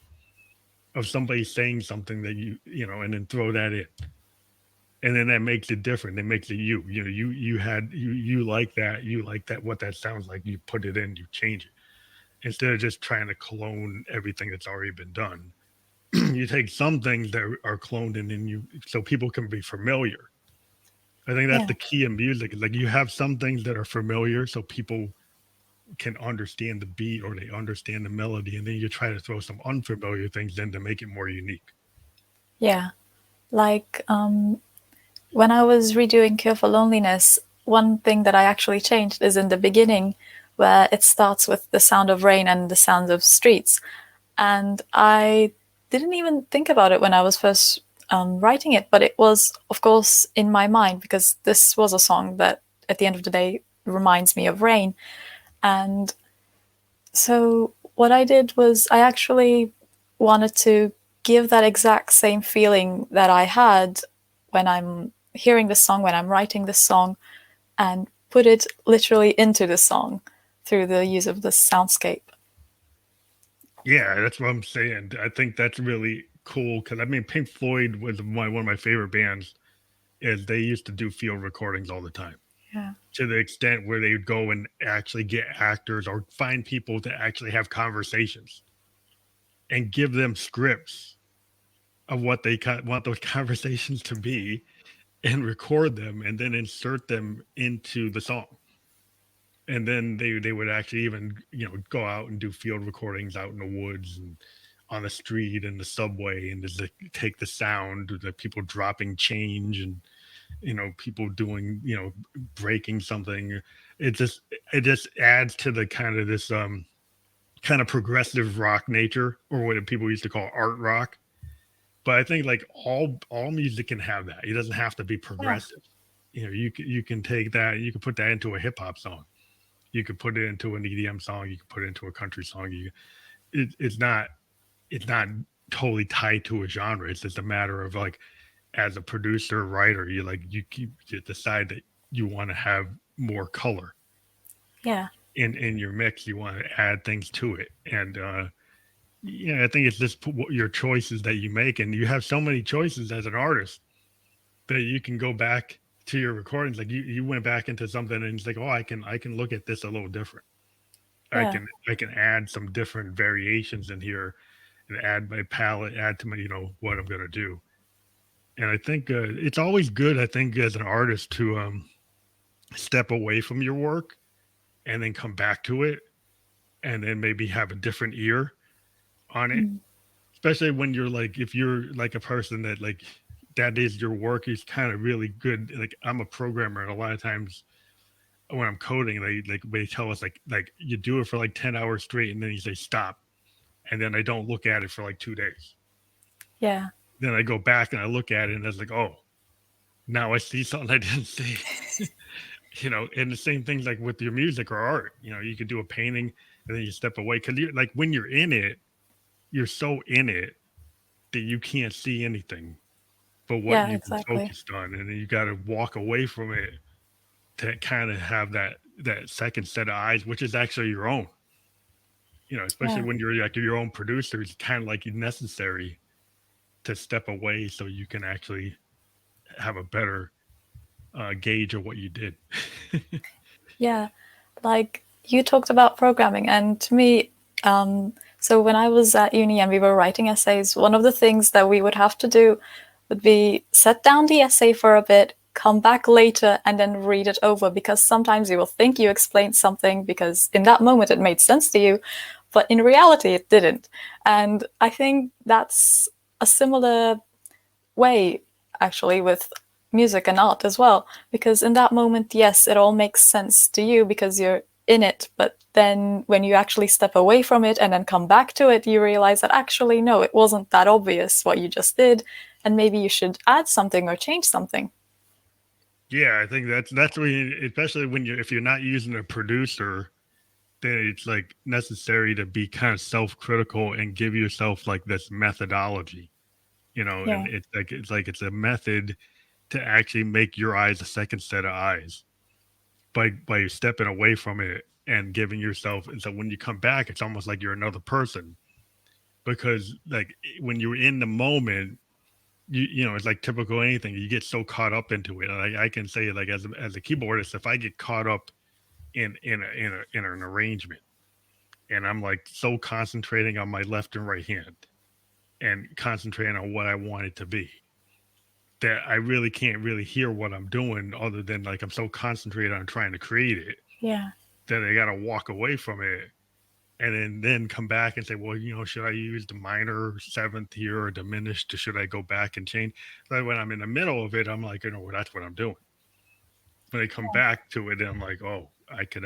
of somebody saying something that and then throw that in, and then that makes it different. It makes it you. You know, you like that. You like that. What that sounds like. You put it in. You change it instead of just trying to clone everything that's already been done. You take some things that are cloned and then you so people can be familiar. I think that's Yeah. the key in music. Like you have some things that are familiar, so people can understand the beat or they understand the melody, and then you try to throw some unfamiliar things in to make it more unique. Yeah. Like when I was redoing Cure for Loneliness, one thing that I actually changed is in the beginning, where it starts with the sound of rain and the sound of streets. And I didn't even think about it when I was first writing it, but it was, of course, in my mind because this was a song that, at the end of the day, reminds me of rain. And so what I did was I actually wanted to give that exact same feeling that I had when I'm hearing the song, when I'm writing the song, and put it literally into the song through the use of the soundscape. Yeah, that's what I'm saying. I think that's really cool because I mean, Pink Floyd was one of my favorite bands. Is they used to do field recordings all the time Yeah. to the extent where they would go and actually get actors or find people to actually have conversations and give them scripts of what they want those conversations to be and record them and then insert them into the song. And then they would actually even go out and do field recordings out in the woods and on the street and the subway and just like, take the sound the people dropping change and people doing breaking something. It just adds to the kind of this kind of progressive rock nature or what people used to call art rock. But I think like all music can have that. It doesn't have to be Yeah. progressive. You can take that, you can put that into a hip hop song, you could put it into an EDM song, you can put it into a country song. It's not totally tied to a genre. It's just a matter of like, as a producer writer, you decide that you want to have more color Yeah. in your mix. You want to add things to it, and I think it's just your choices that you make, and you have so many choices as an artist that you can go back to your recordings. Like you went back into something and it's like, oh, I can look at this a little different. I Yeah. can I can add some different variations in here and add my palette, add to my what I'm gonna do. And I think it's always good. I think as an artist to step away from your work and then come back to it, and then maybe have a different ear on it. Mm. Especially when you're like, if you're like a person that like that is your work is kind of really good. Like I'm a programmer, and a lot of times when I'm coding, they tell us like you do it for like 10 hours straight, and then you say stop, and then I don't look at it for like 2 days. Yeah. Then I go back and I look at it, and it's like, oh, now I see something I didn't see. And the same things like with your music or art. You could do a painting and then you step away because you like when you're in it, you're so in it that you can't see anything but what Yeah, you've been exactly. focused on, and then you got to walk away from it to kind of have that second set of eyes, which is actually your own. Especially Yeah. when you're like your own producer, it's kind of like necessary to step away so you can actually have a better gauge of what you did. Yeah. Like you talked about programming, and to me, so when I was at uni and we were writing essays, one of the things that we would have to do would be set down the essay for a bit, come back later, and then read it over because sometimes you will think you explained something because in that moment it made sense to you, but in reality it didn't. And I think that's a similar way actually with music and art as well, because in that moment, yes, it all makes sense to you because you're in it, but then when you actually step away from it and then come back to it, you realize that actually no, it wasn't that obvious what you just did, and maybe you should add something or change something. Yeah, I think that's when especially when if you're not using a producer, then it's like necessary to be kind of self-critical and give yourself like this methodology, and Yeah. it's a method to actually make your eyes a second set of eyes by stepping away from it and giving yourself. And so when you come back, it's almost like you're another person because like when you're in the moment, it's like typical anything. You get so caught up into it. And I can say like as a keyboardist, if I get caught up in an arrangement and I'm like so concentrating on my left and right hand and concentrating on what I want it to be that I really can't really hear what I'm doing other than like I'm so concentrated on trying to create it Yeah. that I gotta walk away from it and then come back and say, well, should I use the minor seventh here or diminished? Or should I go back and change? But when I'm in the middle of it, I'm like, well, that's what I'm doing. When I come back to it, I'm like, oh, I could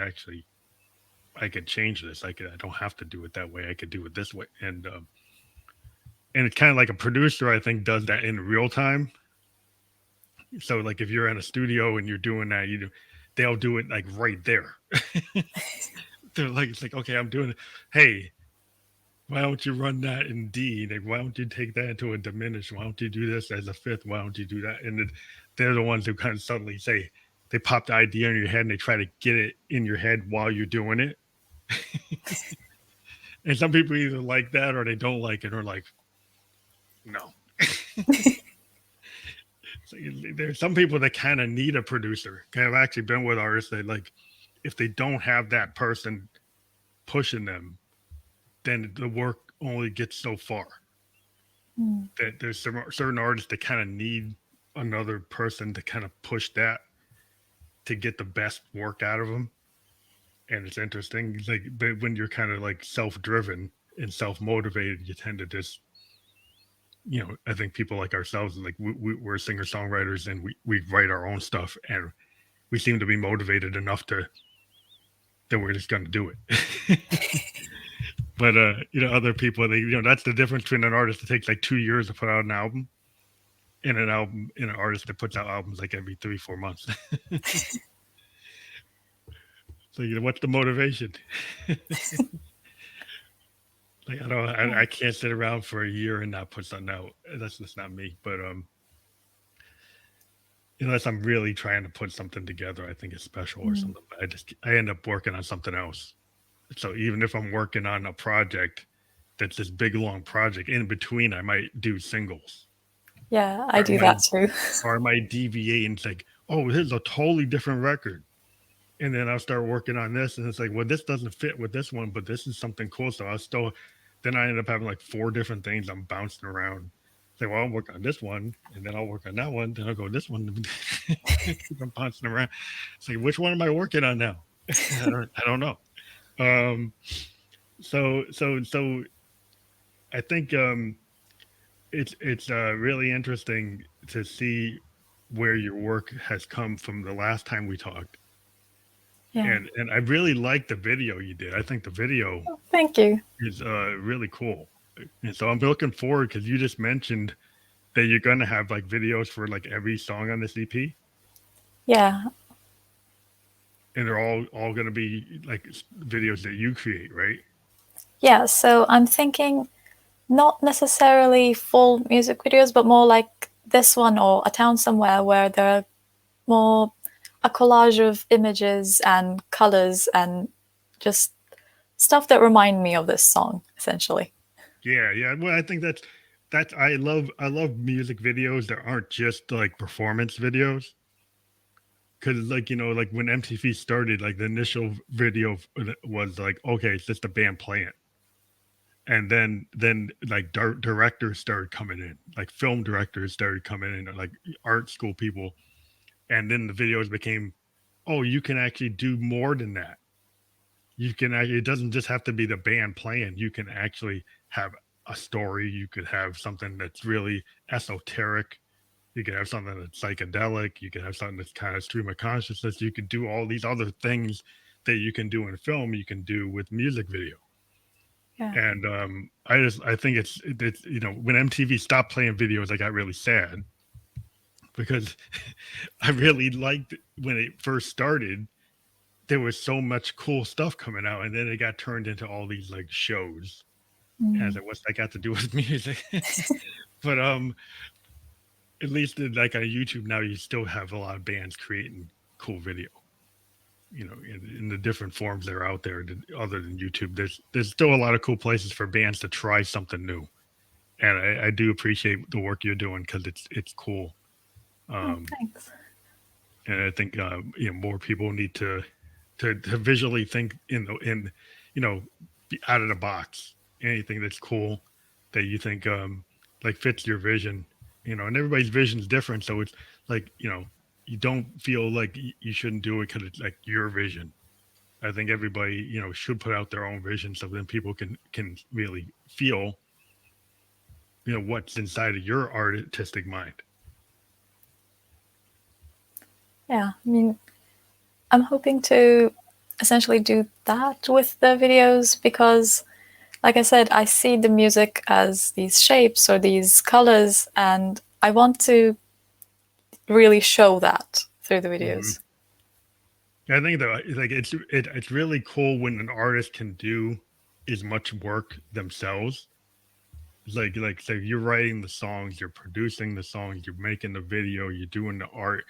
change this. I don't have to do it that way. I could do it this way. And it's kind of like a producer, I think, does that in real time. So like if you're in a studio and you're doing that, they'll do it like right there. They're like, it's like, okay, I'm doing it. Hey, why don't you run that in D? Like, why don't you take that into a diminished? Why don't you do this as a fifth? Why don't you do that? And they're the ones who kind of suddenly say, they pop the idea in your head and they try to get it in your head while you're doing it. And some people either like that or they don't like it or like, no. So there's some people that kind of need a producer. I've actually been with artists that like, if they don't have that person pushing them, then the work only gets so far. That there's certain artists that kind of need another person to kind of push that to get the best work out of them. And it's interesting, like, but when you're kind of like self-driven and self-motivated, you tend to just, I think people like ourselves, like we're singer-songwriters and we write our own stuff and we seem to be motivated enough that we're just going to do it. But other people, that's the difference between an artist that takes like 2 years to put out an album and an artist that puts out albums like every 3-4 months. So what's the motivation? Like I can't sit around for a year and not put something out. That's just not me. But unless I'm really trying to put something together, I think it's special or something. I end up working on something else. So even if I'm working on a project that's this big long project, in between I might do singles. Yeah, I do that too. Or I might deviate and it's like, oh, this is a totally different record. And then I'll start working on this and it's like, well, this doesn't fit with this one, but this is something cool. So then I end up having like 4 different things I'm bouncing around. Say, well, I'll work on this one and then I'll work on that one. Then I'll go this one. I'm bouncing around. It's like, which one am I working on now? I don't know. So I think it's really interesting to see where your work has come from the last time we talked. Yeah. And I really like the video you did. I think the video Thank you. is really cool. And so I'm looking forward because you just mentioned that you're going to have like videos for like every song on this EP. Yeah. And they're all going to be like videos that you create, right? Yeah, so I'm thinking not necessarily full music videos, but more like this one or A Town Somewhere where there are more a collage of images and colors and just stuff that remind me of this song, essentially. Yeah. Well, I think that's I love music videos that aren't just like performance videos. Because like like when MTV started, like the initial video was like, okay, it's just a band playing. And then like directors started coming in, like film directors started coming in, like art school people. And then the videos became, oh, you can actually do more than that. You can actually, it doesn't just have to be the band playing. You can actually have a story. You could have something that's really esoteric. You could have something that's psychedelic. You could have something that's kind of stream of consciousness. You could do all these other things that you can do in film. You can do with music video. Yeah. And I think it's when MTV stopped playing videos, I got really sad because I really liked when it first started. There was so much cool stuff coming out, and then it got turned into all these like shows. And I was like, what's that got to do with music? But at least like on YouTube now, you still have a lot of bands creating cool video. In the different forms that are out there, other than YouTube, there's still a lot of cool places for bands to try something new and I do appreciate the work you're doing because it's cool. Oh, Um, thanks. and I think more people need to visually think in you know out of the box. Anything that's cool that you think like fits your vision, and everybody's vision is different. So it's like you don't feel like you shouldn't do it because it's like your vision. I think everybody should put out their own vision so then people can really feel what's inside of your artistic mind. Yeah, I mean, I'm hoping to essentially do that with the videos because, like I said, I see the music as these shapes or these colors, and I want to really show that through the Hmm. videos. I think that like it's really cool when an artist can do as much work themselves. Like so you're writing the songs, you're producing the songs, you're making the video, you're doing the art.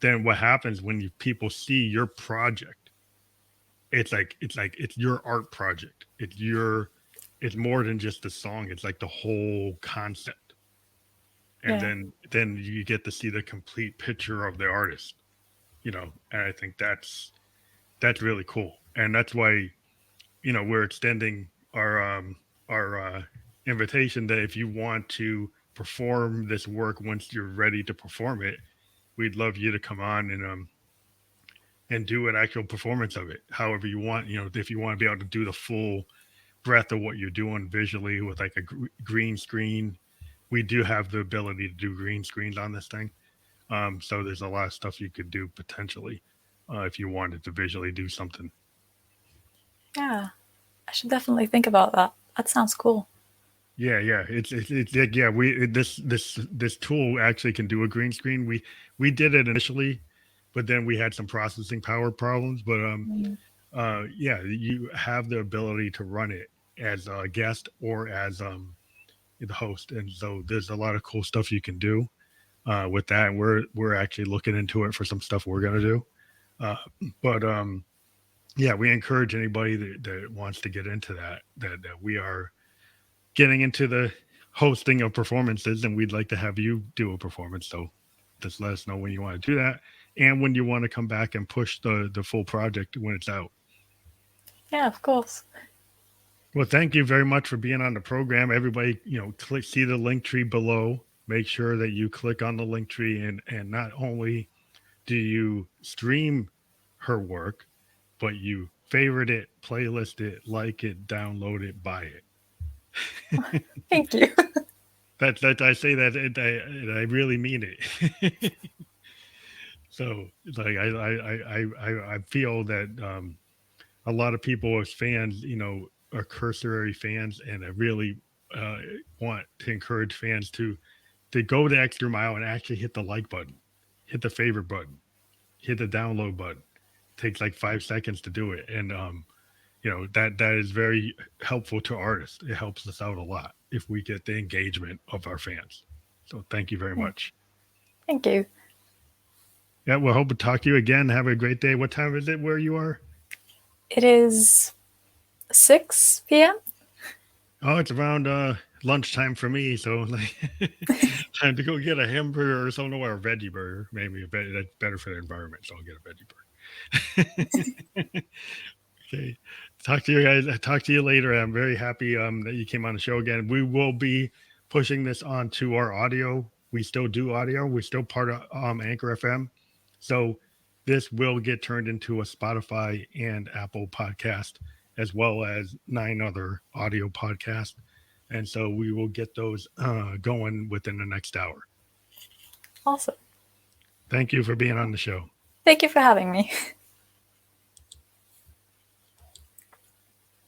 Then what happens when people see your project? It's your art project. It's more than just the song. It's like the whole concept. And Yeah, then you get to see the complete picture of the artist, And I think that's really cool. And that's why we're extending our invitation that if you want to perform this work once you're ready to perform it, we'd love you to come on and do an actual performance of it however you want. If you want to be able to do the full breadth of what you're doing visually with like a green screen, we do have the ability to do green screens on this thing. So there's a lot of stuff you could do potentially if you wanted to visually do something. yeah. I should definitely think about that. That sounds cool. Yeah. It's like, yeah. This tool actually can do a green screen. We did it initially, but then we had some processing power problems. But Mm. yeah, you have the ability to run it as a guest or as the host, and so there's a lot of cool stuff you can do with that. And we're actually looking into it for some stuff we're gonna do. Uh, but yeah, we encourage anybody that wants to get into that we are getting into the hosting of performances, and we'd like to have you do a performance. So just let us know when you want to do that, and when you want to come back and push the full project when it's out. Yeah, of course. Well, thank you very much for being on the program. Everybody, click see the link tree below. Make sure that you click on the link tree, and not only do you stream her work, but you favorite it, playlist it, like it, download it, buy it. Thank you. That I say that I really mean it. So like I feel that a lot of people as fans, are cursory fans, and I really uh, want to encourage fans to go the extra mile and actually hit the like button, hit the favorite button, hit the download button. It takes like 5 seconds to do it, and that is very helpful to artists. It helps us out a lot if we get the engagement of our fans. So thank you very Yeah, much. thank you. Yeah, we'll hope to talk to you again. Have a great day. What time is it where you are? It is 6 p.m. Oh, it's around lunchtime for me. So like time to go get a hamburger or something, or a veggie burger. Maybe that's better for the environment. So I'll get a veggie burger. Okay. Talk to you guys. Talk to you later. I'm very happy that you came on the show again. We will be pushing this onto our audio. We still do audio. We're still part of Anchor FM. So this will get turned into a Spotify and Apple podcast, as well as 9 other audio podcasts. And so we will get those going within the next hour. Awesome. Thank you for being on the show. Thank you for having me.